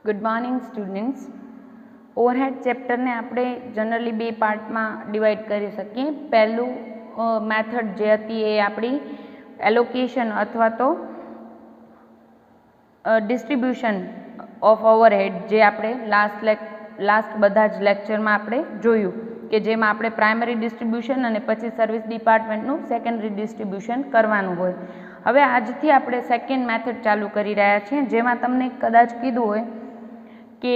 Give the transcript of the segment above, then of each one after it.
Good morning students. Overhead ચેપ્ટરને આપણે generally બે પાર્ટમાં divide કરી શકીએ. પહેલું મેથડ જે હતી એ આપણી એલોકેશન અથવા તો ડિસ્ટ્રીબ્યુશન ઓફ ઓવરહેડ, જે આપણે લાસ્ટ બધા જ લેક્ચરમાં આપણે જોયું કે જેમાં આપણે પ્રાઇમરી ડિસ્ટ્રીબ્યુશન અને પછી સર્વિસ ડિપાર્ટમેન્ટનું સેકન્ડરી ડિસ્ટ્રીબ્યુશન કરવાનું હોય. હવે આજથી આપણે સેકન્ડ મેથડ ચાલુ કરી રહ્યા છીએ, જેમાં તમને કદાચ કીધું હોય કે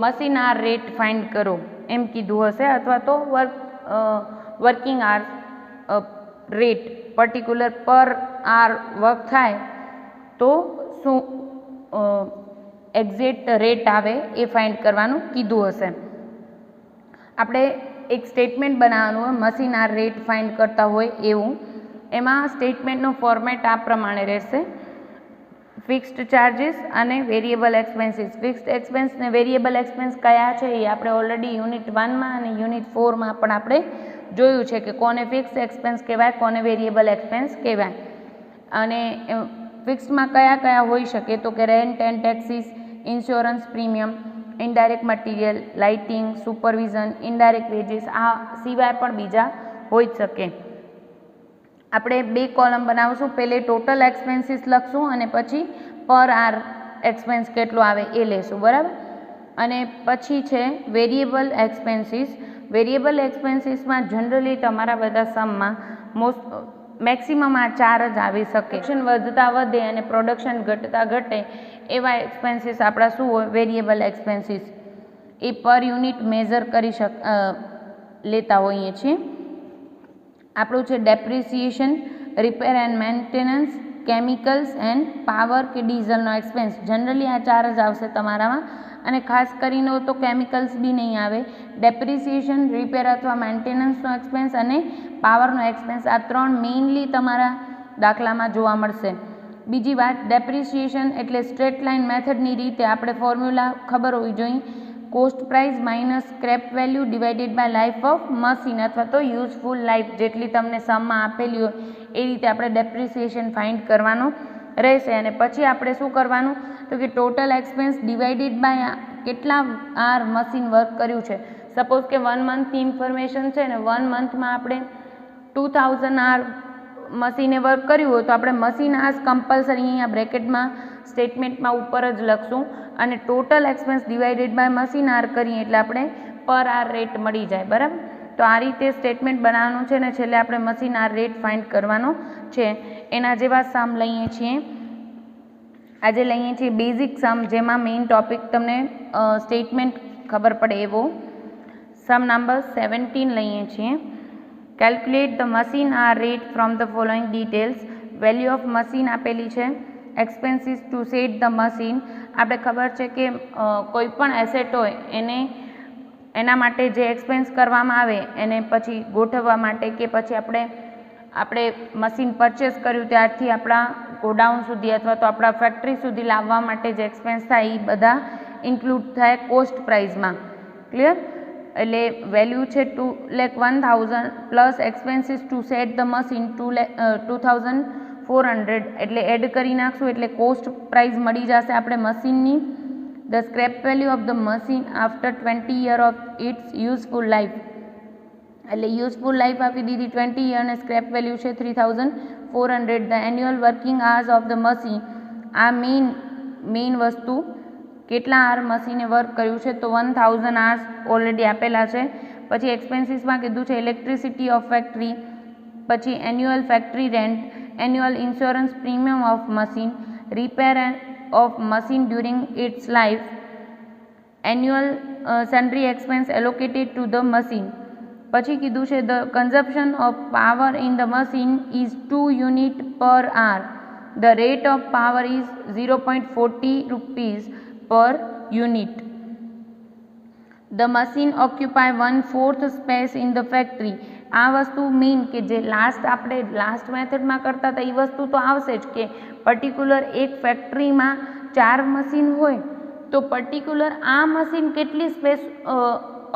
મશીન આર રેટ ફાઇન્ડ કરો એમ કીધું હશે, અથવા તો વર્કિંગ આર રેટ પર્ટિક્યુલર પર આર વર્ક થાય તો શું એક્ઝેક્ટ રેટ આવે એ ફાઇન્ડ કરવાનું કીધું હશે. આપણે એક સ્ટેટમેન્ટ બનાવવાનું હોય મશીન આર રેટ ફાઇન્ડ કરતા હોય એવું. એમાં સ્ટેટમેન્ટનો ફોર્મેટ આ પ્રમાણે રહેશે: ફિક્સ્ડ ચાર્જીસ અને વેરિયેબલ એક્સપેન્સીસ. ફિક્સ્ડ એક્સપેન્સ ને વેરિયેબલ એક્સપેન્સ કયા છે એ આપણે ઓલરેડી યુનિટ 1માં અને યુનિટ 4માં પણ આપણે જોયું છે કે કોને ફિક્સ્ડ એક્સપેન્સ કહેવાય, કોને વેરિયેબલ એક્સપેન્સ કહેવાય. અને ફિક્સ્ડમાં કયા કયા હોઈ શકે તો કે rent and taxes, insurance premium, indirect material, lighting, supervision, indirect veggies. આ સિવાય પણ બીજા હોઈ શકે. આપણે બે કોલમ બનાવશું. પહેલે ટોટલ એક્સપેન્સીસ લખશું અને પછી પર આર એક્સપેન્સ કેટલો આવે એ લેશું, બરાબર. અને પછી છે વેરિયેબલ એક્સપેન્સીસ. વેરિયેબલ એક્સપેન્સીસમાં જનરલી તમારા બધા સમમાં મેક્સિમમ આ ચાર જ આવી શકે. પ્રોડક્શન વધતા વધે અને પ્રોડક્શન ઘટતા ઘટે એવા એક્સપેન્સીસ આપણા શું હોય, વેરિયેબલ એક્સપેન્સીસ. એ પર યુનિટ મેઝર કરી લેતા હોઈએ છીએ. આપણું છે depreciation, repair and maintenance, chemicals end power કે ડીઝલનો એક્સપેન્સ. જનરલી આ ચાર જ આવશે તમારામાં, અને ખાસ કરીને તો કેમિકલ્સ બી નહીં આવે. ડેપ્રિસિએશન, રિપેર અથવા મેન્ટેનન્સનો એક્સપેન્સ અને પાવરનો એક્સપેન્સ, આ ત્રણ મેઇનલી તમારા દાખલામાં જોવા મળશે. બીજી વાત, ડેપ્રિસિએશન એટલે સ્ટ્રેટ લાઇન મેથડની રીતે આપણે ફોર્મ્યુલા ખબર હોવી જોઈએ: cost price minus scrap value divided by life of machine, અથવા તો યુઝફુલ લાઈફ જેટલી તમને સમમાં આપેલી હોય એ રીતે આપણે ડેપ્રિસિએશન ફાઇન્ડ કરવાનું રહેશે. અને પછી આપણે શું કરવાનું તો કે ટોટલ એક્સપેન્સ ડિવાઇડેડ બાય કેટલા આર મશીન વર્ક કર્યું છે. સપોઝ કે 1 મંથની ઇન્ફોર્મેશન છે ને 1 મંથમાં આપણે 2000 આર મશીને વર્ક કર્યું હોય તો આપણે મશીન આર્સ કમ્પલસરી અહીંયા બ્રેકેટમાં સ્ટેટમેન્ટમાં ઉપર જ લખશું, અને total expense divided by machine hour કરીએ એટલે આપણે પર આર રેટ મળી જાય, બરાબર. તો આ રીતે સ્ટેટમેન્ટ બનાવવાનું છે ને છેલ્લે આપણે મશીન આર રેટ ફાઇન્ડ કરવાનો છે. એના જેવા સમ લઈએ છીએ. આજે લઈએ છીએ બેઝિક સમ, જેમાં મેઇન ટોપિક તમને સ્ટેટમેન્ટ ખબર પડે એવો. સમ નંબર 17 લઈએ છીએ. Calculate the machine hour rate from the following details. Value of machine આપેલી છે. Expenses to set the machine. આપણે ખબર છે કે કોઈ પણ એસેટ હોય એના માટે જે એક્સપેન્સ કરવામાં આવે એને પછી ગોઠવવા માટે કે પછી આપણે મશીન પરચેસ કર્યું ત્યારથી આપણા ગોડાઉન સુધી અથવા તો આપણા ફેક્ટરી સુધી લાવવા માટે જે એક્સપેન્સ થાય એ બધા ઇન્ક્લુડ થાય કોસ્ટ પ્રાઇઝમાં. ક્લિયર? એટલે વેલ્યુ છે 2,01,000 plus expenses to set the machine 2,400, એટલે એડ કરી નાખશું એટલે કોસ્ટ પ્રાઇસ મળી જશે આપણે મશીનની. The scrap value of the machine after 20 year of its useful life, એટલે યુઝફુલ લાઈફ આપી દીધી 20 યર અને સ્ક્રેપ વેલ્યુ છે 3,400. The annual working hours of the machine, આ મેઇન વસ્તુ કેટલા આર મશીને વર્ક કર્યું છે તો 1000 આર્સ ઓલરેડી આપેલા છે. પછી એક્સપેન્સીસમાં કીધું છે ઇલેક્ટ્રિસિટી ઓફ ફેક્ટરી, પછી annual factory rent, annual insurance premium of machine, repair of machine during its life, annual sundry expense allocated to the machine. પછી કીધું છે the consumption of power in the machine is 2 unit per hour. The rate of power is 0.40 rupees per unit. The machine occupy 1/4 space in the factory. આ વસ્તુ main કે જે આપણે last મેથડમાં કરતા હતા એ વસ્તુ તો આવશે જ કે પર્ટિક્યુલર એક ફેક્ટરીમાં 4 મશીન હોય તો પર્ટિક્યુલર આ મશીન કેટલી સ્પેસ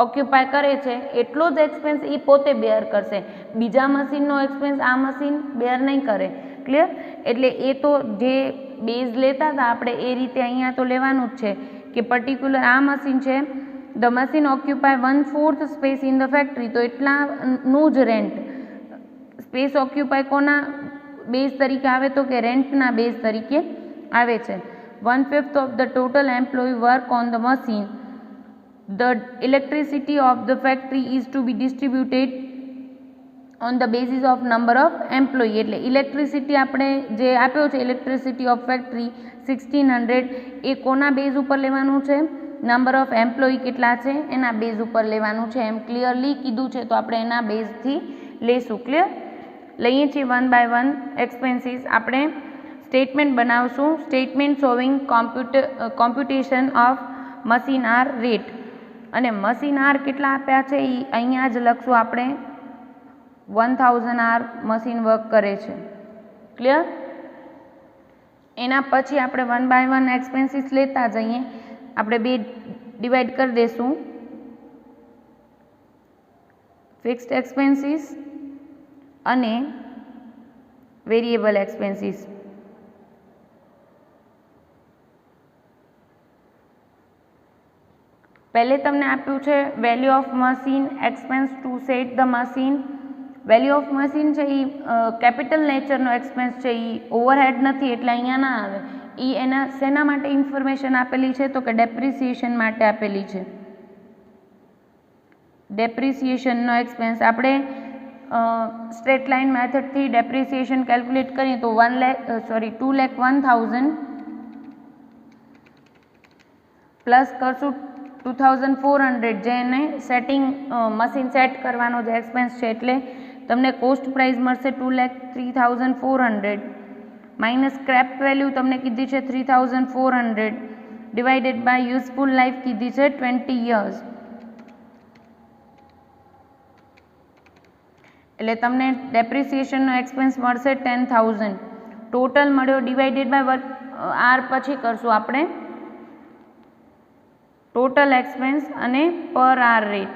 ઓક્યુપાય કરે છે એટલો જ એક્સપેન્સ એ પોતે બેર કરશે. બીજા મશીનનો એક્સપેન્સ આ મશીન બેર નહીં કરે. ક્લિયર? એટલે એ તો જે બેઝ લેતા હતા આપણે એ રીતે અહીંયા તો લેવાનું જ છે કે પર્ટિક્યુલર આ મશીન છે, the machine occupy 1/4 space in the factory, તો એટલાનું જ રેન્ટ. સ્પેસ ઓક્યુપાય કોના બેઝ તરીકે આવે તો કે રેન્ટના બેઝ તરીકે આવે છે. 1/5 of the total employ work on the machine. The electricity of the factory is to be distributed on the basis of number of employ. એટલે ઇલેક્ટ્રિસિટી આપણે જે આપ્યો છે ઇલેક્ટ્રિસિટી ઓફ ફેક્ટરી 1600, એ કોના બેઝ ઉપર લેવાનું છે? નંબર ઓફ એમ્પ્લોય કેટલા છે એના બેઝ ઉપર લેવાનું છે. એમ ક્લિયરલી કીધું છે તો આપણે એના બેઝથી લેશું. ક્લિયર? લઈએ છીએ વન બાય વન એક્સપેન્સીસ. આપણે સ્ટેટમેન્ટ બનાવશું. Statement showing computation of machine hour rate. અને મશીન આર કેટલા આપ્યા છે એ અહીંયા જ લખશું આપણે. 1000 આર મશીન વર્ક કરે છે. ક્લિયર? એના પછી આપણે વન બાય વન એક્સપેન્સીસ લેતા જઈએ. આપણે બે ડિવાઈડ કરી દઈશું. ફિક્સ્ડ એક્સપેન્સીસ અને વેરિયેબલ એક્સપેન્સીસ. પહેલે તમને આપ્યું છે value of machine, expense to set the machine. Value of machine છે એ કેપિટલ નેચરનો એક્સપેન્સ છે, એ ઓવરહેડ નથી એટલે અહીંયા ના આવે. એ એના શેના માટે ઇન્ફોર્મેશન આપેલી છે તો કે ડેપ્રિસિએશન માટે આપેલી છે. ડેપ્રિસિએશનનો એક્સપેન્સ આપણે સ્ટ્રેટ લાઇન મેથડથી ડેપ્રિસિએશન કેલ્ક્યુલેટ કરીએ તો 2,01,000 પ્લસ કરશું 2,400 જે એને સેટિંગ મશીન સેટ કરવાનો જે એક્સપેન્સ છે, એટલે તમને કોસ્ટ પ્રાઇસ મળશે 2,03,400 માઇનસ સ્ક્રેપ વેલ્યુ તમને કીધી છે 3,400 ડિવાઇડેડ બાય યુઝફુલ લાઈફ કીધી છે 20 years. એટલે તમને ડેપ્રિસિએશનનો એક્સપેન્સ મળશે 10,000. ટોટલ મળ્યો ડિવાઇડેડ બાય આર પછી કરશું આપણે ટોટલ એક્સપેન્સ અને પર આર રેટ.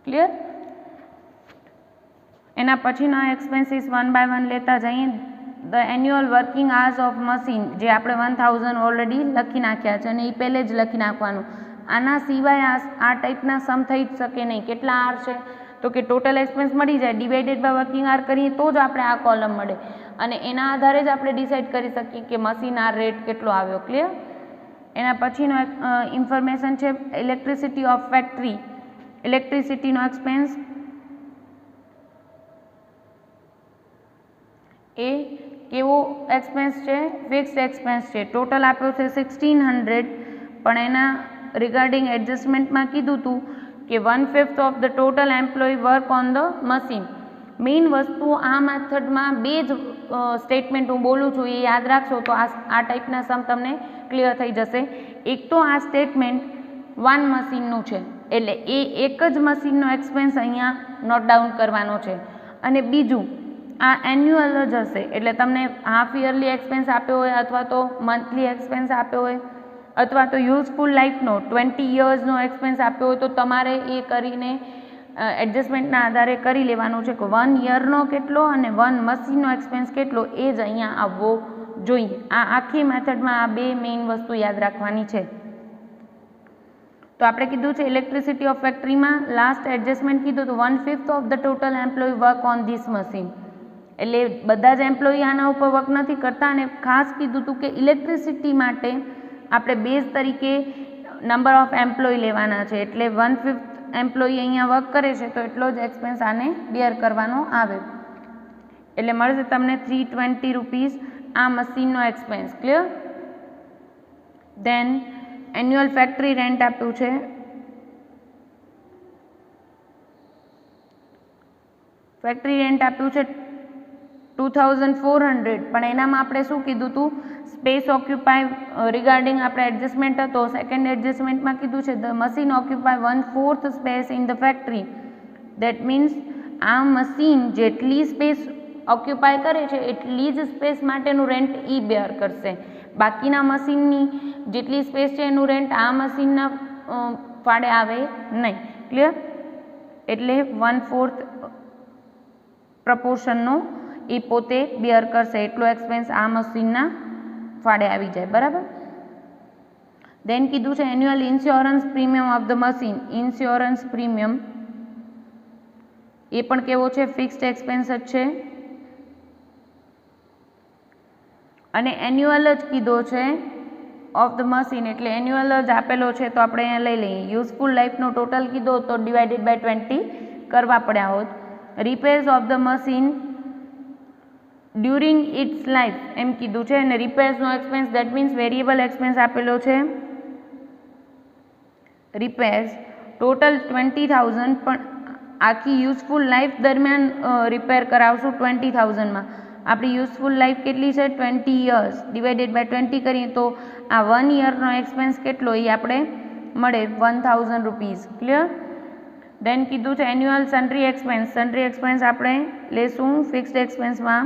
ક્લિયર? એના પછીના એક્સપેન્સીસ વન બાય વન લેતા જઈએ. The annual working hours of machine જે આપણે 1000 ઓલરેડી લખી નાખ્યા છે અને એ પહેલે જ લખી નાખવાનું. આના સિવાય આ ટાઈપના સમ થઈ જ શકે નહીં. કેટલા આર છે તો કે ટોટલ એક્સપેન્સ મળી જાય, ડિવાઇડેડ બાય વર્કિંગ આર કરીએ તો જ આપણે આ કોલમ મળે અને એના આધારે જ આપણે ડિસાઇડ કરી શકીએ કે મશીન આર રેટ કેટલો આવ્યો. ક્લિયર? એના પછીનો ઇન્ફોર્મેશન છે ઇલેક્ટ્રિસિટી ઓફ ફેક્ટરી. ઇલેક્ટ્રિસિટીનો એક્સપેન્સ એ કેવો એક્સપેન્સ છે? ફિક્સ્ડ એક્સપેન્સ છે. ટોટલ આપ્યો છે 1600 પણ એના રિગાર્ડિંગ એડજસ્ટમેન્ટમાં કીધું હતું કે 1/5 of the total employ work on the machine. Main વસ્તુ આ મેથડમાં બે જ સ્ટેટમેન્ટ હું બોલું છું, એ યાદ રાખશો તો આ ટાઈપના સમ તમને ક્લિયર થઈ જશે. એક તો આ સ્ટેટમેન્ટ વન મશીનનું છે એટલે એ એક જ મશીનનો એક્સપેન્સ અહીંયા નોટ ડાઉન કરવાનો છે. અને બીજું આ એન્યુઅલ જ હશે એટલે તમને હાફ યરલી એક્સપેન્સ આપ્યો હોય અથવા તો મંથલી એક્સપેન્સ આપ્યો હોય અથવા તો યુઝફુલ લાઈફનો 20 yearsનો એક્સપેન્સ આપ્યો હોય તો તમારે એ કરીને એડજસ્ટમેન્ટના આધારે કરી લેવાનું છે કે 1 યરનો કેટલો અને 1 મશીનનો એક્સપેન્સ કેટલો એ જ અહીંયા આવવો જોઈએ. આ આખી મેથડમાં આ બે મેઇન વસ્તુ યાદ રાખવાની છે. તો આપણે કીધું છે ઇલેક્ટ્રિસિટી ઓફ ફેક્ટરીમાં લાસ્ટ એડજસ્ટમેન્ટ કીધું તો 1/5 of the total employ work on this machine. એટલે બધા જ એમ્પ્લોય આના ઉપર વર્ક નથી કરતા અને ખાસ કીધું હતું કે ઇલેક્ટ્રિસિટી માટે આપણે બેઝ તરીકે નંબર ઓફ એમ્પ્લોય લેવાના છે એટલે 1/5 એમ્પ્લોય અહીંયા વર્ક કરે છે તો એટલો જ એક્સપેન્સ આને બેર કરવાનો આવે એટલે મળશે તમને 320 રૂપીસ આ મશીનનો એક્સપેન્સ. ક્લિયર? દેન એન્યુઅલ ફેક્ટરી રેન્ટ આપ્યું છે ફેક્ટરી રેન્ટ આપ્યું છે 2,400 પણ એનામાં આપણે શું કીધું હતું સ્પેસ ઓક્યુપાય રિગાર્ડિંગ આપણે એડજસ્ટમેન્ટ હતો. સેકન્ડ એડજસ્ટમેન્ટમાં કીધું છે the machine occupy 1/4 space in the factory. That means આ મશીન જેટલી સ્પેસ ઓક્યુપાય કરે છે એટલી જ સ્પેસ માટેનું રેન્ટ ઈ બેર કરશે. બાકીના મશીનની જેટલી સ્પેસ છે એનું રેન્ટ આ મશીનના ફાળે આવે નહીં. ક્લિયર? એટલે 1/4 પ્રપોર્શનનો એ પોતે બેર કરશે એટલો એક્સપેન્સ આ મશીનના ફાળે આવી જાય. બરાબર? દેન કીધું છે annual insurance premium of the machine. Insurance premium એ પણ કેવો છે? ફિક્સ્ડ એક્સપેન્સ જ છે. અને એન્યુઅલ જ કીધો છે ઓફ ધ મશીન, એટલે એન્યુઅલ જ આપેલો છે તો આપણે અહીંયા લઈ લઈએ. યુઝફુલ લાઈફનો ટોટલ કીધો તો ડિવાઇડેડ બાય 20 કરવા પડ્યા હોત. Repairs of the machine during its life એમ કીધું છે. અને રિપેર્સનો expense that means variable expense આપેલો છે. રિપેર્સ ટોટલ 20,000, પણ આખી યુઝફુલ લાઈફ દરમિયાન રિપેર કરાવશું 20,000માં. આપણી યુઝફુલ લાઈફ કેટલી છે? 20 years. ડિવાઇડેડ બાય 20 કરીએ તો આ 1 yearનો એક્સપેન્સ કેટલો એ આપણે મળે 1,000 રૂપીઝ. ક્લિયર? દેન કીધું છે annual sundry expense. Sundry expense આપણે લેશું ફિક્સ્ડ એક્સપેન્સમાં.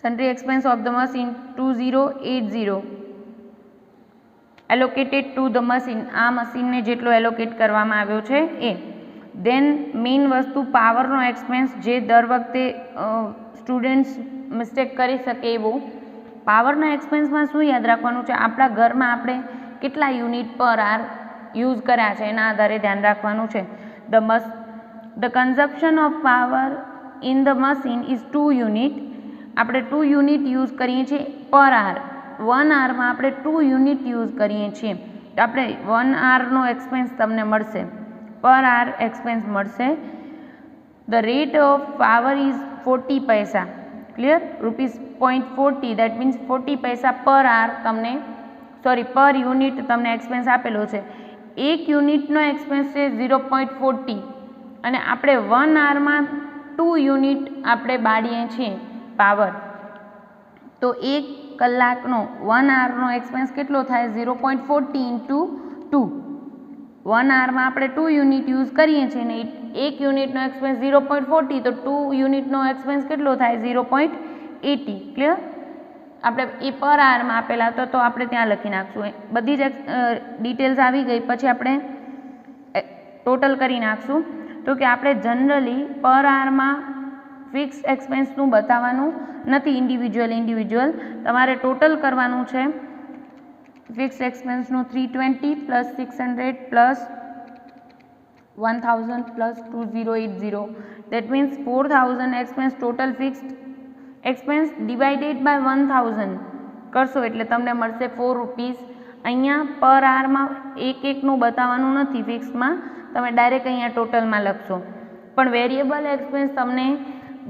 Sundry expense of the machine 2080 allocated to the machine. આ મશીનને જેટલો એલોકેટ કરવામાં આવ્યો છે એ. દેન મેઇન વસ્તુ પાવરનો એક્સપેન્સ, જે દર વખતે સ્ટુડન્ટ્સ મિસ્ટેક કરી શકે એવું. પાવરના એક્સપેન્સમાં શું યાદ રાખવાનું છે? આપણા ઘરમાં આપણે કેટલા યુનિટ પર આર યુઝ કર્યા છે એના આધારે ધ્યાન રાખવાનું છે. The consumption of power in the machine is 2 unit. આપણે 2 યુનિટ યુઝ કરીએ છીએ પર આર. 1 આવરમાં આપણે 2 યુનિટ યુઝ કરીએ છીએ તો આપણે 1 આવરનો એક્સપેન્સ તમને મળશે, પર આર એક્સપેન્સ મળશે. The rate of power is 40 પૈસા. ક્લિયર? ₹0.40 દેટ મીન્સ 40 પૈસા પર આર તમને, સોરી પર યુનિટ તમને એક્સપેન્સ આપેલો છે. 1 યુનિટનો એક્સપેન્સ છે 0.40 અને આપણે 1 આવરમાં 2 યુનિટ આપણે બાળીએ છીએ પાવર, તો 1 કલાકનો 1 આવરનો એક્સપેન્સ કેટલો થાય? 0.40 ઇન્ટુ 2. 1 આવરમાં આપણે 2 યુનિટ યુઝ કરીએ છીએ ને 1 યુનિટનો એક્સપેન્સ 0.40, તો 2 યુનિટનો એક્સપેન્સ કેટલો થાય? 0.80. ક્લિયર? આપણે એ પર આવરમાં આપેલા હતા તો આપણે ત્યાં લખી નાખશું. બધી જ ડિટેલ્સ આવી ગઈ પછી આપણે ટોટલ કરી નાખશું. તો કે આપણે જનરલી પર આવરમાં ફિક્સ એક્સપેન્સનું બતાવવાનું નથી, ઇન્ડિવિજ્યુઅલ તમારે ટોટલ કરવાનું છે. ફિક્સ એક્સપેન્સનું 320 plus 600 plus 1000 plus 2080 that means 4000 expense total fixed expense divided by 1000 કરશો એટલે તમને મળશે 4 રૂપીઝ. અહીંયા પર આવરમાં એકનું બતાવવાનું નથી ફિક્સમાં, તમે ડાયરેક્ટ અહીંયા ટોટલમાં લખશો. પણ વેરિયેબલ એક્સપેન્સ તમને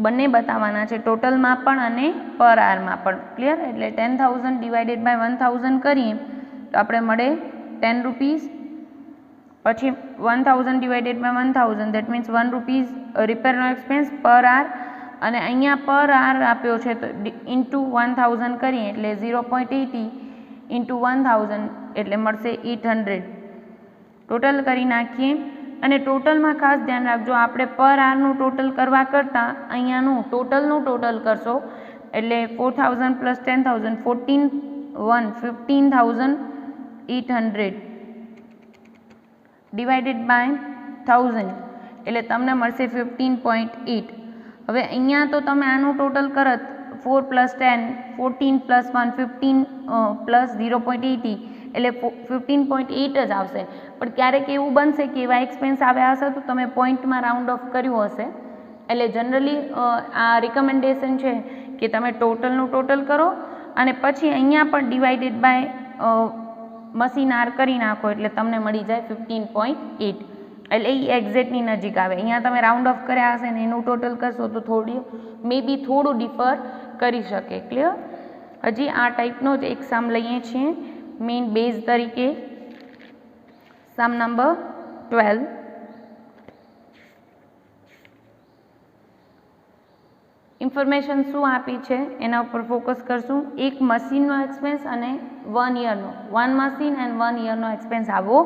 બંને બતાવવાના છે, ટોટલમાં પણ અને પર આવરમાં પણ. ક્લિયર? એટલે 10,000 ડિવાઇડેડ બાય 1000 કરીએ તો આપણે મળે 10 રૂપીઝ. પછી 1000 divided by 1000 that means 1 rupees રિપેરનો એક્સપેન્સ પર આર. અને અહીંયા પર આર આપ્યો છે તો ઇન્ટુ 1000 કરીએ એટલે 0.80 ઇન્ટુ 1000 એટલે મળશે 800. ટોટલ કરી નાખીએ. અને ટોટલમાં ખાસ ધ્યાન રાખજો, આપણે પર આવરનું ટોટલ કરવા કરતાં અહીંયાનું ટોટલનું ટોટલ કરશો એટલે 4000 પ્લસ 10,000 15,800 ડિવાઇડેડ બાય 1000 એટલે તમને મળશે 15.8. હવે અહીંયા તો તમે આનું ટોટલ કરત 4 પ્લસ 10 14 પ્લસ 1 15 પ્લસ 0.80 એટલે 15.8 જ આવશે. પણ ક્યારેક એવું બનશે કે એવા એક્સપેન્સ આવ્યા હશે તો તમે પોઈન્ટમાં રાઉન્ડ ઓફ કર્યું હશે. એટલે જનરલી આ રિકમેન્ડેશન છે કે તમે ટોટલનું ટોટલ કરો અને પછી અહીંયા પણ ડિવાઇડેડ બાય મશીન આર કરી નાખો એટલે તમને મળી જાય 15.8. એટલે એ એક્ઝેક્ટની નજીક આવે. અહીંયા તમે રાઉન્ડ ઓફ કર્યા હશે ને એનું ટોટલ કરશો તો મે બી થોડું ડિફર કરી શકે. ક્લિયર? હજી આ ટાઈપનો જ એક સમ લઈએ છીએ મેઇન બેઝ તરીકે. સમ નંબર 12. ઇન્ફોર્મેશન શું આપી છે એના ઉપર ફોકસ કરશું. એક મશીનનો એક્સપેન્સ અને 1 યરનો, 1 મશીન એન્ડ 1 યરનો એક્સપેન્સ આવવો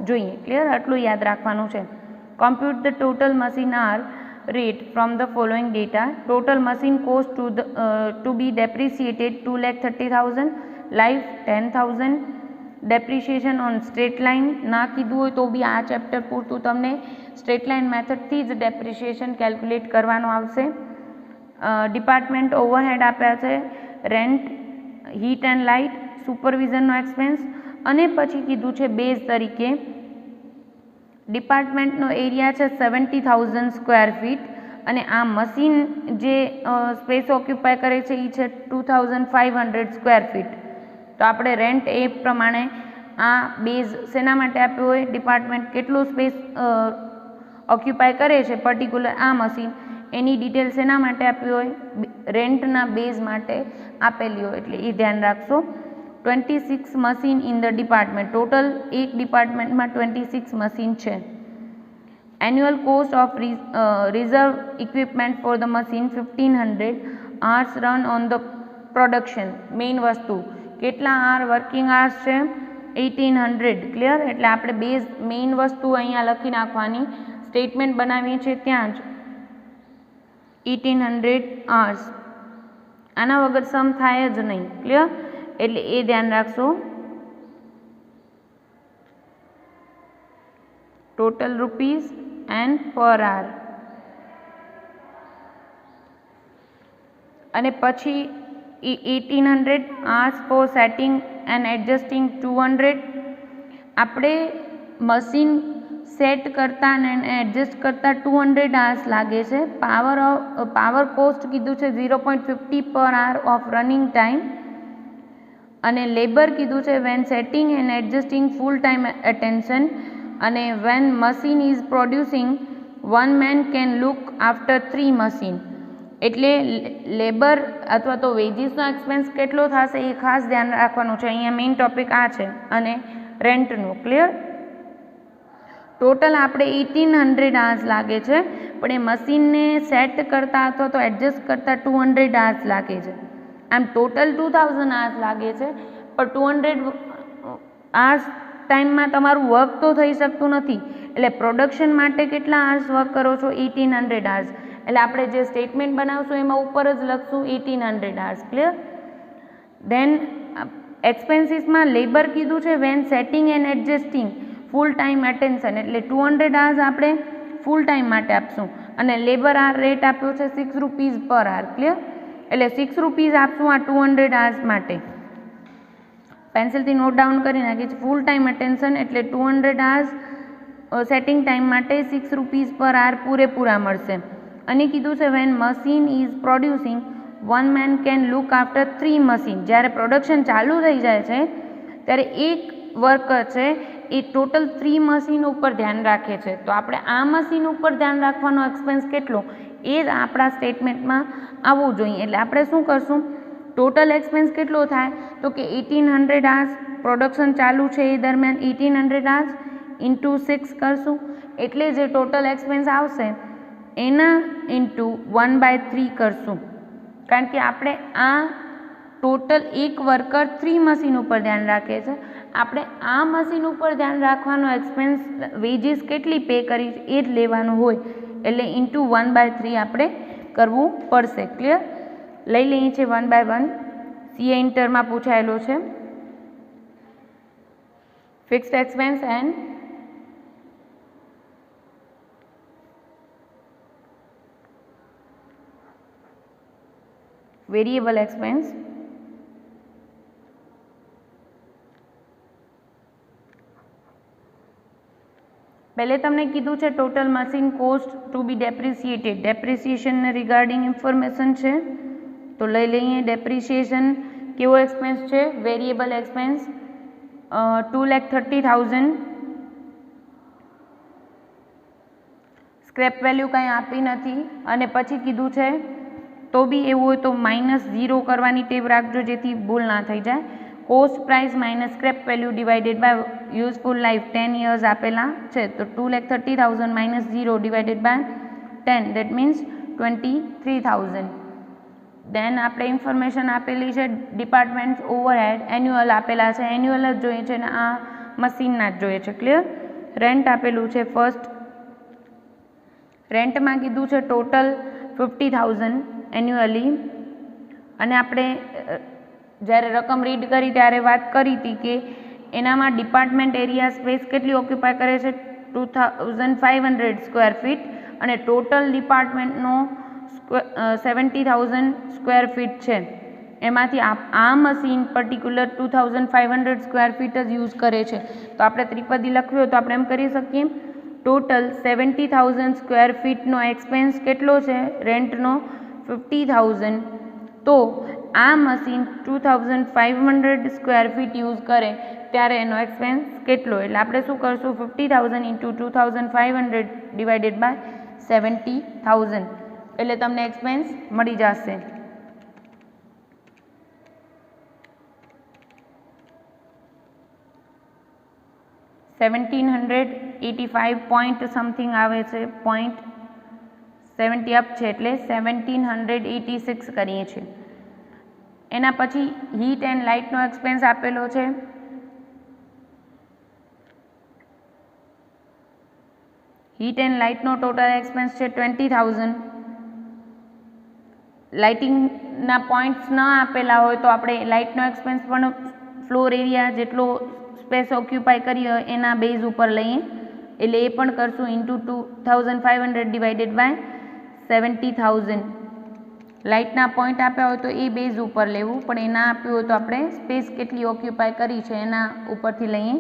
જોઈએ. ક્લિયર? આટલું યાદ રાખવાનું છે. Compute the total machine hour rate from the following data. Total machine cost to be depreciated 2,30,000, life 10,000, depreciation on straight line ના કીધું હોય તો બી આ ચેપ્ટર પૂરતું તમને સ્ટ્રેટ લાઇન મેથડથી જ ડેપ્રિસિએશન કેલ્ક્યુલેટ કરવાનું આવશે. ડિપાર્ટમેન્ટ ઓવરહેડ આપ્યા છે રેન્ટ, હીટ એન્ડ લાઇટ, સુપરવિઝનનો એક્સપેન્સ, અને પછી કીધું છે બેઝ તરીકે ડિપાર્ટમેન્ટનો એરિયા છે 70,000 સ્ક્વેર ફીટ, અને આ મશીન જે સ્પેસ ઓક્યુપાય કરે છે એ છે 2,500 સ્ક્વેર ફીટ. તો આપણે રેન્ટ એ પ્રમાણે આ બેઝ શેના માટે આપ્યો હોય, ડિપાર્ટમેન્ટ કેટલો સ્પેસ ઓક્યુપાય કરે છે પર્ટિક્યુલર આ મશીન, એની ડિટેલ શેના માટે આપી હોય, રેન્ટના બેઝ માટે આપેલી હોય, એટલે એ ધ્યાન રાખશો. 26 machine in the department, total એક ડિપાર્ટમેન્ટમાં 26 મશીન છે. Annual cost of reserve equipment for the machine 1500 hours run on the production. Main વસ્તુ કેટલા વર્કિંગ આર્સ છે 1800. ક્લિયર? એટલે આપણે બેઝ મેઇન વસ્તુ અહીંયા લખી નાખવાની, સ્ટેટમેન્ટ બનાવીએ છીએ ત્યાં જ 1800 hours. આના વગર સમ થાય જ નહીં. ક્લિયર? એટલે એ ધ્યાન રાખશો. Total rupees and per hour. અને પછી 1800 hours for setting and adjusting 200. આપણે મશીન સેટ કરતા અને એડજસ્ટ કરતા 200 hours લાગે છે. પાવર કોસ્ટ કીધું છે 0.50 per hour of running time, અને લેબર કીધું છે when setting and adjusting full time attention, અને when machine is producing 1 man can look after 3 machine. એટલે લેબર અથવા તો વેજીસનો એક્સપેન્સ કેટલો થશે એ ખાસ ધ્યાન રાખવાનું છે. અહીંયા મેઇન ટોપિક આ છે, અને રેન્ટનું. ક્લિયર? ટોટલ આપણે 1800 hours લાગે છે, પણ એ મશીનને સેટ કરતા અથવા તો એડજસ્ટ કરતા 200 hours લાગે છે. આમ ટોટલ 2000 hours લાગે છે, પણ 200 hours ટાઈમમાં તમારું વર્ક તો થઈ શકતું નથી. એટલે પ્રોડક્શન માટે કેટલા hours વર્ક કરો છો? 1800 hours. એટલે આપણે જે સ્ટેટમેન્ટ બનાવશું એમાં ઉપર જ લખશું 1800 hours. ક્લિયર? દેન એક્સપેન્સીસમાં લેબર કીધું છે when setting and adjusting full time attention, એટલે 200 hours આપણે ફૂલ ટાઈમ માટે આપશું, અને લેબર આર રેટ આપ્યો છે 6 રૂપીઝ પર hour. ક્લિયર? એટલે 6 રૂપીઝ આપશું આ 200 hours માટે. પેન્સિલથી નોટ ડાઉન કરી નાખીએ છીએ. ફૂલ ટાઈમ એટેન્શન એટલે 200 hours સેટિંગ ટાઈમ માટે 6 રૂપીઝ પર hour પૂરેપૂરા મળશે. અને કીધું છે when machine is producing 1 man can look after 3 machine. જ્યારે પ્રોડક્શન ચાલુ થઈ જાય છે ત્યારે એક વર્કર છે એ ટોટલ 3 મશીન ઉપર ધ્યાન રાખે છે. તો આપણે આ મશીન ઉપર ધ્યાન રાખવાનો એક્સપેન્સ કેટલો એ જ આપણા સ્ટેટમેન્ટમાં આવવું જોઈએ. એટલે આપણે શું કરશું, ટોટલ એક્સપેન્સ કેટલો થાય તો કે 1800 hours પ્રોડક્શન ચાલુ છે એ દરમિયાન 1800 hours ઇન્ટુ 6 કરશું, એટલે જે ટોટલ એક્સપેન્સ આવશે એના ઇન્ટુ 1/3 કરશું. કારણ કે આપણે આ ટોટલ એક વર્કર 3 મશીન ઉપર ધ્યાન રાખે છે, આપણે આ મશીન ઉપર ધ્યાન રાખવાનો એક્સપેન્સ વેજીસ કેટલી પે કરી છે એ જ લેવાનું હોય, એટલે ઇન્ટુ 1/3 આપણે કરવું પડશે. ક્લિયર? લઈ લઈએ છીએ 1 by 1. સીએ ઇન્ટરમાં પૂછાયેલો છે. Fixed expense and variable expense. પહેલે તમને કીધું છે ટોટલ મશીન કોસ્ટ ટુ બી ડેપ્રિસિએટેડ. ડેપ્રિસિએશનને રિગાર્ડિંગ ઇન્ફોર્મેશન છે, તો લઈ લઈએ. ડેપ્રિસિએશન કેવો એક્સપેન્સ છે? Variable expense 2,30,000. સ્ક્રેપ વેલ્યુ કંઈ આપી નથી, અને પછી કીધું છે તો બી એવું હોય તો -0 કરવાની ટેવ રાખજો જેથી ભૂલ ના થઈ જાય. Cost price minus scrap value divided by useful life 10 years આપેલા છે, તો 2,30,000 -0 divided by 10 that means 23,000. Then આપણે ઇન્ફોર્મેશન આપેલી છે ડિપાર્ટમેન્ટ ઓવરહેડ એન્યુઅલ આપેલા છે, એન્યુઅલ જ જોઈએ છે ને આ મશીનના જ જોઈએ છે. ક્લિયર? રેન્ટ આપેલું છે. ફર્સ્ટ રેન્ટમાં કીધું છે ટોટલ 50,000 એન્યુઅલી, અને આપણે જ્યારે રકમ રીડ કરી ત્યારે વાત કરી હતી કે એનામાં ડિપાર્ટમેન્ટ એરિયા સ્પેસ કેટલી ઓક્યુપાય કરે છે 2,500 સ્ક્વેર ફીટ, અને ટોટલ ડિપાર્ટમેન્ટનો 70,000 સ્ક્વેર ફીટ છે. એમાંથી આ મશીન પર્ટિક્યુલર 2500 સ્ક્વેર ફીટ જ યુઝ કરે છે. તો આપણે ત્રિપદી લખવી હોય તો આપણે એમ કરી શકીએ ટોટલ 70,000 સ્ક્વેર ફીટનો એક્સપેન્સ કેટલો છે રેન્ટનો 50,000. તો આ મશીન 2500 સ્ક્વેર ફીટ યુઝ કરે ત્યારે એનો એક્સપેન્સ કેટલો, એટલે આપણે શું કરશું 50,000 ઇન્ટુ 2500 ડિવાઇડેડ બાય 70,000 એટલે તમને એક્સપેન્સ મળી જશે. 1785 પોઈન્ટ સમથિંગ આવે છે, 0.70 અપ છે એટલે 1786 કરીએ છીએ. એના પછી હીટ એન્ડ લાઇટનો એક્સપેન્સ આપેલો છે. હીટ એન્ડ લાઇટનો ટોટલ એક્સપેન્સ છે 20,000. લાઇટિંગના પોઈન્ટ્સ ન આપેલા હોય તો આપણે લાઇટનો એક્સપેન્સ પણ ફ્લોર એરિયા જેટલો સ્પેસ ઓક્યુપાય કરી હોય એના બેઝ ઉપર લઈએ એટલે એ પણ કરશું ઇન્ટુ 2500 ડિવાઇડેડ બાય 70,000. લાઇટના પોઈન્ટ આપ્યા હોય તો એ બેઝ ઉપર લેવું, પણ એ ના આપ્યું હોય તો આપણે સ્પેસ કેટલી ઓક્યુપાય કરી છે એના ઉપરથી લઈએ.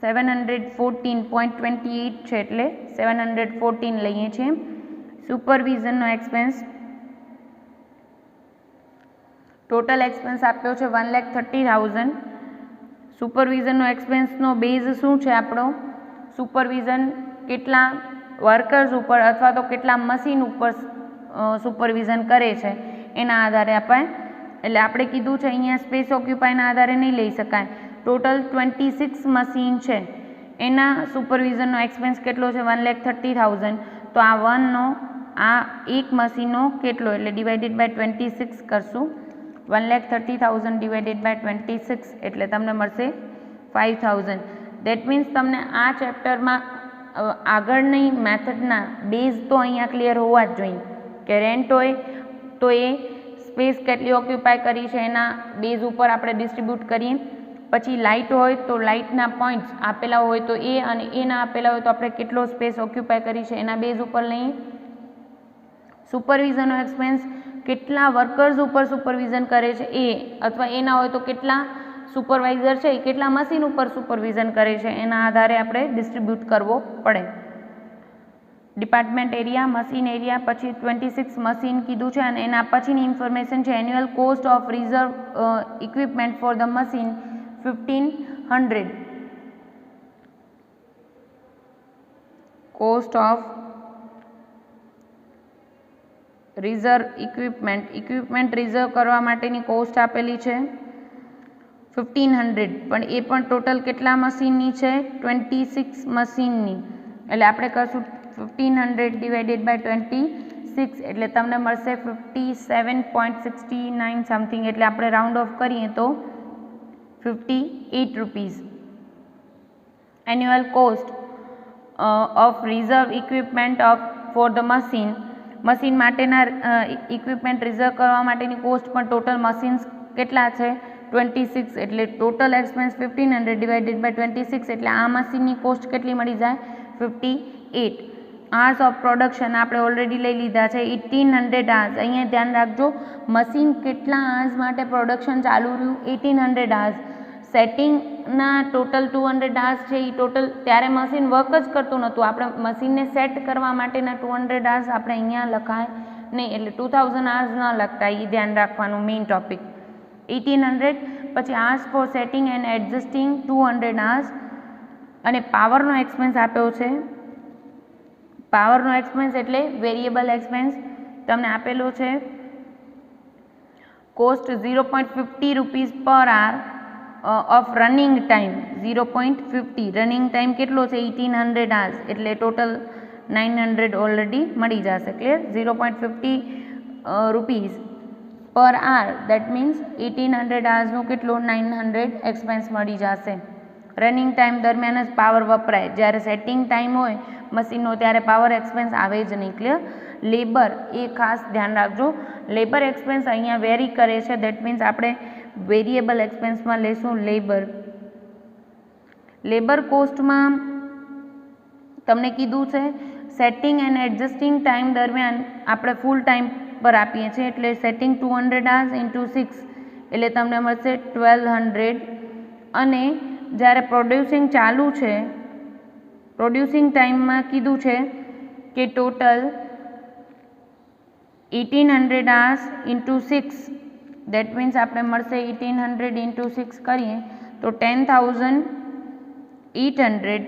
714.28 છે એટલે 714 લઈએ છીએ. સુપરવિઝનનો એક્સપેન્સ ટોટલ એક્સપેન્સ આપ્યો છે 1,30,000. સુપરવિઝનનો એક્સપેન્સનો બેઝ શું છે આપણો, સુપરવિઝન કેટલા વર્કર્સ ઉપર અથવા તો કેટલા મશીન ઉપર સુપરવિઝન કરે છે એના આધારે આપણે, એટલે આપણે કીધું છે અહીંયા સ્પેસ ઓક્યુપાયના આધારે નહીં લઈ શકાય. ટોટલ 26 મશીન છે એના સુપરવિઝનનો એક્સપેન્સ કેટલો છે 1,30,000. તો આ 1નો આ એક મશીનનો કેટલો એટલે ડિવાઇડેડ બાય 26 કરશું. 1,30,000 ડિવાઇડેડ બાય 26 એટલે તમને મળશે 5,000. દેટ મીન્સ તમને આ ચેપ્ટરમાં આગળની મેથડના બેઝ તો અહીંયા ક્લિયર હોવા જ જોઈએ કે રેન્ટ હોય તો એ સ્પેસ કેટલી ઓક્યુપાય કરી છે એના બેઝ ઉપર આપણે ડિસ્ટ્રીબ્યુટ કરીએ. પછી લાઇટ હોય તો લાઇટના પોઈન્ટ્સ આપેલા હોય તો એ અને એના આપેલા હોય તો આપણે કેટલો સ્પેસ ઓક્યુપાય કરી છે એના બેઝ ઉપર લઈએ. સુપરવિઝનનો એક્સપેન્સ કેટલા વર્કર્સ ઉપર સુપરવિઝન કરે છે એ, અથવા એના હોય તો કેટલા સુપરવાઇઝર છે એ કેટલા મશીન ઉપર સુપરવિઝન કરે છે એના આધારે આપણે ડિસ્ટ્રીબ્યુટ કરવો પડે. ડિપાર્ટમેન્ટ એરિયા, મશીન એરિયા, પછી 26 મશીન કીધું છે અને એના પછીની ઇન્ફોર્મેશન છે annual cost of reserve equipment for the machine 1,500. Cost of reserve equipment reserve કરવા માટેની કોસ્ટ આપેલી છે 1,500, પણ એ પણ ટોટલ કેટલા મશીનની છે 26 મશીનની, એટલે આપણે કરશું 1,500 ડિવાઇડેડ બાય 26 એટલે તમને મળશે 57.69 સમથિંગ, એટલે આપણે રાઉન્ડ ઓફ કરીએ તો 58 rupees. Annual cost of reserve equipment for the machine માટેના ઇક્વિપમેન્ટ રિઝર્વ કરવા માટેની કોસ્ટ પણ ટોટલ મશીન્સ કેટલા છે 26 એટલે ટોટલ એક્સપેન્સ 1,500 ડિવાઇડેડ બાય 26 એટલે આ મશીનની કોસ્ટ કેટલી મળી જાય 58. આર્સ ઓફ પ્રોડક્શન આપણે ઓલરેડી લઈ લીધા છે 1,800 આર્સ. અહીંયા ધ્યાન રાખજો મશીન કેટલા આર્સ માટે પ્રોડક્શન ચાલુ રહ્યું 1,800 આર્સ. સેટિંગના ટોટલ 200 આર્સ છે એ ટોટલ ત્યારે મશીન વર્ક જ કરતું નહોતું, આપણે મશીનને સેટ કરવા માટેના 200 આર્સ આપણે અહીંયા લખાય નહીં, એટલે 2,000 આર્સ ન લખતા, એ ધ્યાન રાખવાનું મેઇન ટોપિક. 1,800 પછી hours for setting and adjusting 200 hours. અને પાવરનો એક્સપેન્સ આપ્યો છે, પાવરનો એક્સપેન્સ એટલે વેરિયેબલ એક્સપેન્સ તમને આપેલો છે cost 0.50 rupees per hour of running time 0.50. Running time કેટલો છે 1,800 આર્સ એટલે ટોટલ 900 ઓલરેડી મળી જશે. Clear? 0.50 rupees per hour that means 1,800 આર્સનું કેટલું 900 એક્સપેન્સ મળી જશે. રનિંગ ટાઈમ દરમિયાન જ પાવર વપરાય, જ્યારે સેટિંગ ટાઈમ હોય મશીનનો ત્યારે પાવર એક્સપેન્સ આવે જ નહીં. ક્લિયર? લેબર એ ખાસ ધ્યાન રાખજો, લેબર એક્સપેન્સ અહીંયા વેરી કરે છે દેટ મીન્સ આપણે વેરિયેબલ એક્સપેન્સમાં લેશું લેબર. લેબર કોસ્ટમાં તમને કીધું છે સેટિંગ એન્ડ એડજસ્ટિંગ ટાઈમ દરમિયાન આપણે ફૂલ ટાઈમ પર આપીએ છીએ એટલે સેટિંગ 200 hours ઇન્ટુ 6 એટલે તમને મળશે 1200 અને જ્યારે પ્રોડ્યુસિંગ ચાલુ છે પ્રોડ્યુસિંગ ટાઈમમાં કીધું છે કે total 1800 hours into 6 that means આપણે મળશે 1800 ઇન્ટુ 6 કરીએ તો 10,800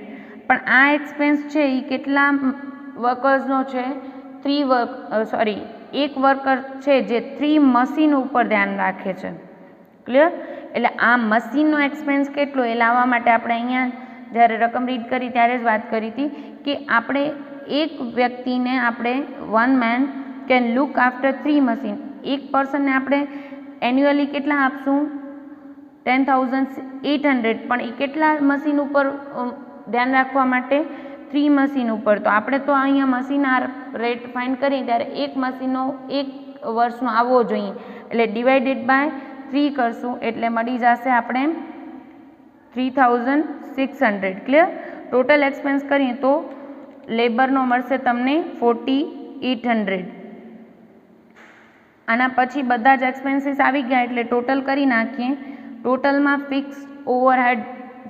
પણ આ એક્સપેન્સ છે એ કેટલા વર્કર્સનો છે એક વર્કર છે જે 3 મશીન ઉપર ધ્યાન રાખે છે ક્લિયર એટલે આ મશીનનો એક્સપેન્સ કેટલો એ લાવવા માટે આપણે અહીંયા જ્યારે રકમ રીડ કરી ત્યારે જ વાત કરી હતી કે આપણે એક વ્યક્તિને આપણે one man can look after 3 machine એક પર્સનને આપણે એન્યુઅલી કેટલા આપશું 10,800 પણ એ કેટલા મશીન ઉપર ધ્યાન રાખવા માટે 3 મશીન ઉપર તો આપણે તો અહીંયા મશીન આ રેટ ફાઇન્ડ કરીએ ત્યારે એક મશીનનો એક વર્ષનો આવવો જોઈએ એટલે ડિવાઇડેડ બાય 3 કરશું એટલે મળી જશે આપણે 3,600 ક્લિયર ટોટલ એક્સપેન્સ કરીએ તો લેબરનો મળશે તમને 4,800 આના પછી બધા જ એક્સપેન્સીસ આવી ગયા એટલે ટોટલ કરી નાખીએ ટોટલમાં ફિક્સ ઓવરહેડ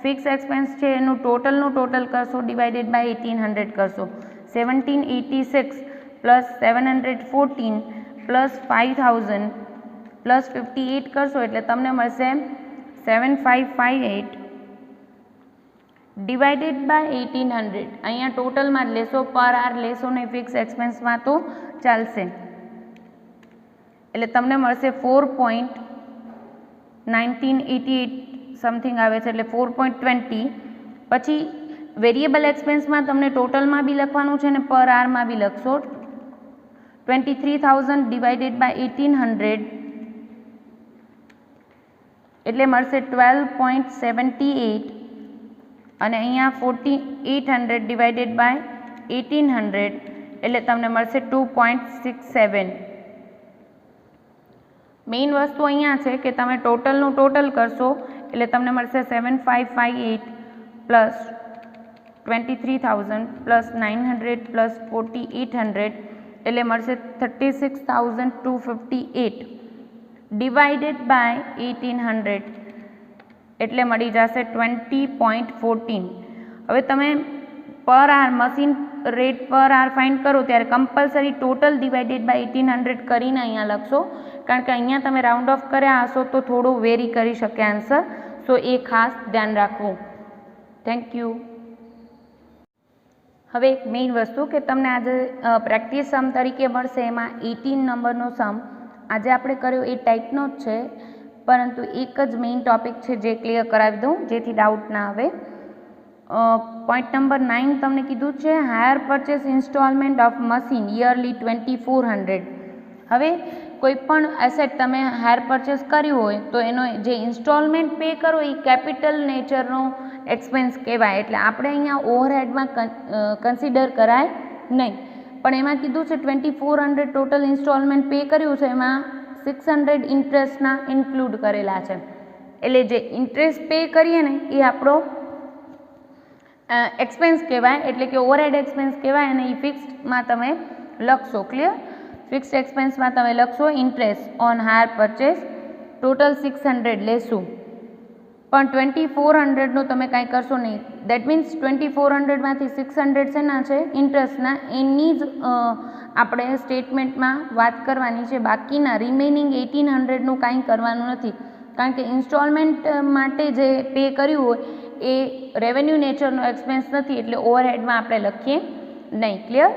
ફિક્સ એક્સપેન્સ છે એનું ટોટલનું ટોટલ કરશો ડિવાઇડેડ બાય 1800 કરશો 1786 પ્લસ 714 પ્લસ 5000 પ્લસ 58 કરશો એટલે તમને મળશે 7558 ડિવાઇડેડ બાય 1800 અહીંયા ટોટલમાં જ લેશો પર આર લેશો નહીં ફિક્સ એક્સપેન્સમાં તો ચાલશે એટલે તમને મળશે 4.1988 સમથિંગ આવે છે એટલે 4.20 પછી વેરિયેબલ એક્સપેન્સમાં તમને ટોટલમાં બી લખવાનું છે અને પર આરમાં બી લખશો 23,000 ડિવાઇડેડ બાય 1800 એટલે મળશે 12.78 અને અહીંયા 4,800 ડિવાઇડેડ બાય 1800 એટલે તમને મળશે 2.67 મેઇન વસ્તુ અહીંયા છે કે તમે ટોટલનું ટોટલ કરશો એટલે તમને મળશે 7558 પ્લસ 23,000 પ્લસ 900 પ્લસ 4,800 એટલે મળશે 36,258 ડિવાઇડેડ બાય 1800 એટલે મળી જશે 20.14 હવે તમે પર આર મશીન રેટ પર આર ફાઇન્ડ કરો ત્યારે કમ્પલસરી ટોટલ ડિવાઇડેડ બાય 1800 કરીને અહીંયા લખશો કારણ કે અહીંયા તમે રાઉન્ડ ઓફ કર્યા હશો તો થોડું વેરી કરી શકે આન્સર સો એ ખાસ ધ્યાન રાખવું થેન્ક યુ હવે એક મેઇન વસ્તુ કે તમને આજે પ્રેક્ટિસ સમ તરીકે મળશે એમાં 18 નંબરનો સમ આજે આપણે કર્યો એ ટાઈપનો જ છે પરંતુ એક જ મેઇન ટોપિક છે જે ક્લિયર કરાવી દઉં જેથી ડાઉટ ના આવે પોઈન્ટ નંબર 9 તમને કીધું છે higher purchase installment of machine yearly 2400 હવે કોઈ પણ એસેટ તમે હાયર પરચેસ કર્યું હોય તો એનો જે ઇન્સ્ટોલમેન્ટ પે કરો એ કેપિટલ નેચરનો એક્સપેન્સ કહેવાય એટલે આપણે અહીંયા ઓવરહેડમાં કન્સિડર કરાય નહીં પણ એમાં કીધું છે 2400 ટોટલ ઇન્સ્ટોલમેન્ટ પે કર્યું છે એમાં 600 ઇન્ટરેસ્ટના ઇન્ક્લુડ કરેલા છે એટલે જે ઇન્ટરેસ્ટ પે કરીએ ને એ આપણો એક્સપેન્સ કહેવાય એટલે કે ઓવરહેડ એક્સપેન્સ કહેવાય અને એ ફિક્સમાં તમે લખશો ક્લિયર ફિક્સ્ડ એક્સપેન્સમાં તમે લખશો interest on higher purchase total 600 લેશું પણ 2400નું તમે કાંઈ કરશો નહીં દેટ મીન્સ 2400માંથી 600 શેના છે ઇન્ટરેસ્ટના એની જ આપણે સ્ટેટમેન્ટમાં વાત કરવાની છે બાકીના રિમેનિંગ 1800નું કાંઈ કરવાનું નથી કારણ કે ઇન્સ્ટોલમેન્ટ માટે જે પે કર્યું હોય એ રેવન્યુ નેચરનો એક્સપેન્સ નથી એટલે ઓવરહેડમાં આપણે લખીએ નહીં ક્લિયર